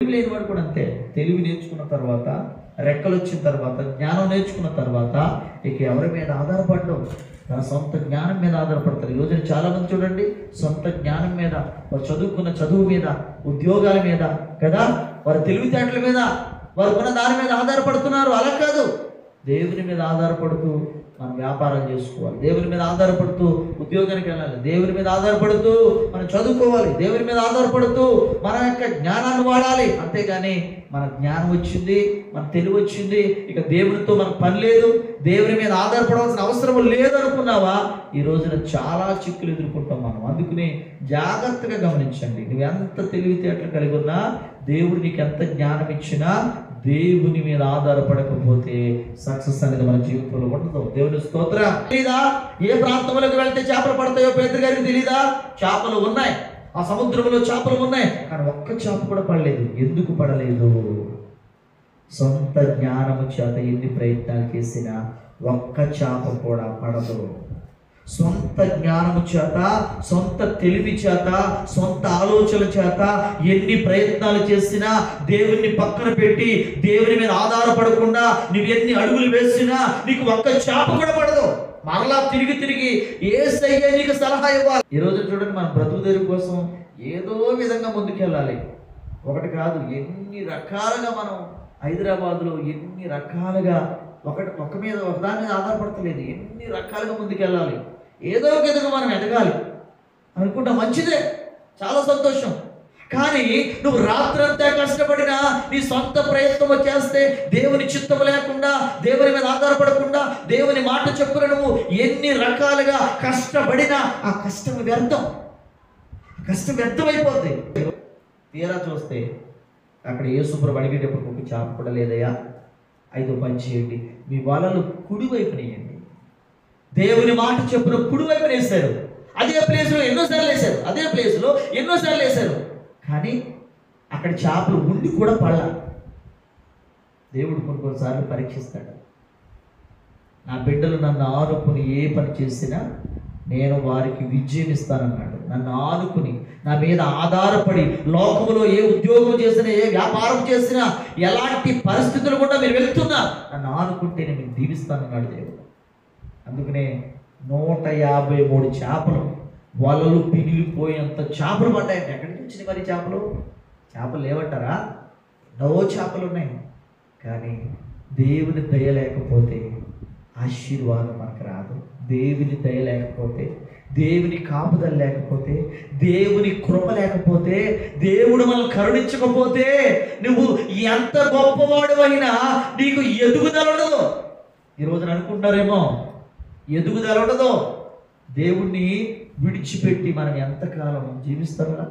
తెలివి లేనివాడు కూడా అంతే. తెలివి నేర్చుకున్న తర్వాత, రెక్కలు వచ్చిన తర్వాత, జ్ఞానం నేర్చుకున్న తర్వాత ఇక ఎవరి మీద ఆధారపడడం, తన సొంత జ్ఞానం మీద ఆధారపడతారు. ఈ రోజున చాలా మంది చూడండి, సొంత జ్ఞానం మీద, వారు చదువుకున్న చదువు మీద, ఉద్యోగాల మీద కదా, వారి తెలివితేటల మీద, వారు ఉన్న దాని మీద ఆధారపడుతున్నారు. అలా కాదు, దేవుని మీద ఆధారపడుతూ మనం వ్యాపారం చేసుకోవాలి, దేవుని మీద ఆధారపడుతూ ఉద్యోగానికి వెళ్ళాలి, దేవుని మీద ఆధారపడుతూ మనం చదువుకోవాలి, దేవుని మీద ఆధారపడుతూ మన యొక్క జ్ఞానాన్ని వాడాలి. అంతేగాని మన జ్ఞానం వచ్చింది, మన తెలివి వచ్చింది, ఇక దేవునితో మనకు పని లేదు, దేవుని మీద ఆధారపడవలసిన అవసరం లేదు అనుకున్నావా, ఈ రోజున చాలా చిక్కులు ఎదుర్కొంటాం మనం. అందుకని జాగ్రత్తగా గమనించండి. నువ్వు ఎంత తెలివితేటలు కలిగి ఉన్నా, దేవుడు నీకు ఎంత జ్ఞానం ఇచ్చినా, దేవుని మీద ఆధారపడకపోతే సక్సెస్ అనేది మన జీవితంలో ఉండదు. దేవుని స్తోత్రం. తెలీదా ఏ ప్రాంతంలోకి వెళ్తే చేపలు పడతాయో పేతురు గారికి తెలీదా? చేపలు ఉన్నాయి, ఆ సముద్రంలో చేపలు ఉన్నాయి, కానీ ఒక్క చేప కూడా పడలేదు. ఎందుకు పడలేదు? సొంత జ్ఞానము చేత ఎన్ని ప్రయత్నాలు చేసినా ఒక్క చేప కూడా పడదు. సొంత జ్ఞానము చేత, సొంత తెలివి చేత, సొంత ఆలోచన చేత ఎన్ని ప్రయత్నాలు చేసినా, దేవుణ్ణి పక్కన పెట్టి దేవుని మీద ఆధారపడకుండా నువ్వు ఎన్ని అడుగులు వేసినా నీకు ఒక్క చేప కూడా పడదు. మరలా తిరిగి తిరిగి యేసయ్య నీకు సలహా ఇవ్వాలి. ఈ రోజు చూడండి, మన బ్రతుకుదేరు కోసం ఏదో విధంగా ముందుకెళ్ళాలి. ఒకటి కాదు, ఎన్ని రకాలుగా మనం హైదరాబాద్లో ఎన్ని రకాలుగా ఒక మీద దాని మీద ఆధారపడతలేదు, ఎన్ని రకాలుగా ముందుకెళ్ళాలి. ఏదో ఒక విధంగా మనం ఎదగాలి అనుకుంటా, మంచిదే, చాలా సంతోషం. కానీ నువ్వు రాత్రంతా కష్టపడినా, నీ సొంత ప్రయత్నం చేస్తే, దేవుని చిత్తం లేకుండా, దేవుని మీద ఆధారపడకుండా, దేవుని మాట చెప్పున నువ్వు ఎన్ని రకాలుగా కష్టపడినా ఆ కష్టం వ్యర్థం, కష్టం వ్యర్థమైపోద్ది. తీరా చూస్తే అక్కడ యేసుప్రభు అడిగేటప్పుడు ఒక చేప కూడా లేదయ్యా, ఐదో పని చేయండి, మీ వలలు కుడివైపున వేయండి. దేవుని మాట చెప్పున కుడివైపున వేశారు. అదే ప్లేస్లో ఎన్నోసార్లు వేశారు, అదే ప్లేస్లో ఎన్నోసార్లు వేశారు, కానీ అక్కడ చేపలు ఉండి కూడా పడలా. దేవుడు కొన్నిసార్లు పరీక్షిస్తాడు. నా బిడ్డలు నన్ను ఆనుకుని ఏ పని చేసినా నేను వారికి విజయం ఇస్తానన్నాడు. నన్ను ఆనుకుని, నా మీద ఆధారపడి, లోకంలో ఏ ఉద్యోగం చేసినా, ఏ వ్యాపారం చేసినా, ఎలాంటి పరిస్థితులు కూడా మీరు వెళ్తున్నా నన్ను ఆనుకుంటే నేను మీకు దీవిస్తానన్నాడు దేవుడు. అందుకనే 153 చేపలు, వలలు పిగిలిపోయేంత చేపలు పడ్డాయంటే. ఎక్కడి నుంచి వచ్చినాయి మరి చేపలు? చేపలు లేవంటారా? చేపలు ఉన్నాయి. కానీ దేవుని దయ లేకపోతే ఆశీర్వాదం మనకు రాదు. దేవుని దయ లేకపోతే, దేవుని కాపుదల లేకపోతే, దేవుని కృప లేకపోతే, దేవుడు మనల్ని కరుణించకపోతే, నువ్వు ఎంత గొప్పవాడు అయినా నీకు ఎదుగుదల ఉండదు. ఈరోజున అనుకుంటారేమో ఎదుగుదల ఉండదు. దేవుణ్ణి విడిచిపెట్టి మనం ఎంతకాలం జీవిస్తామా?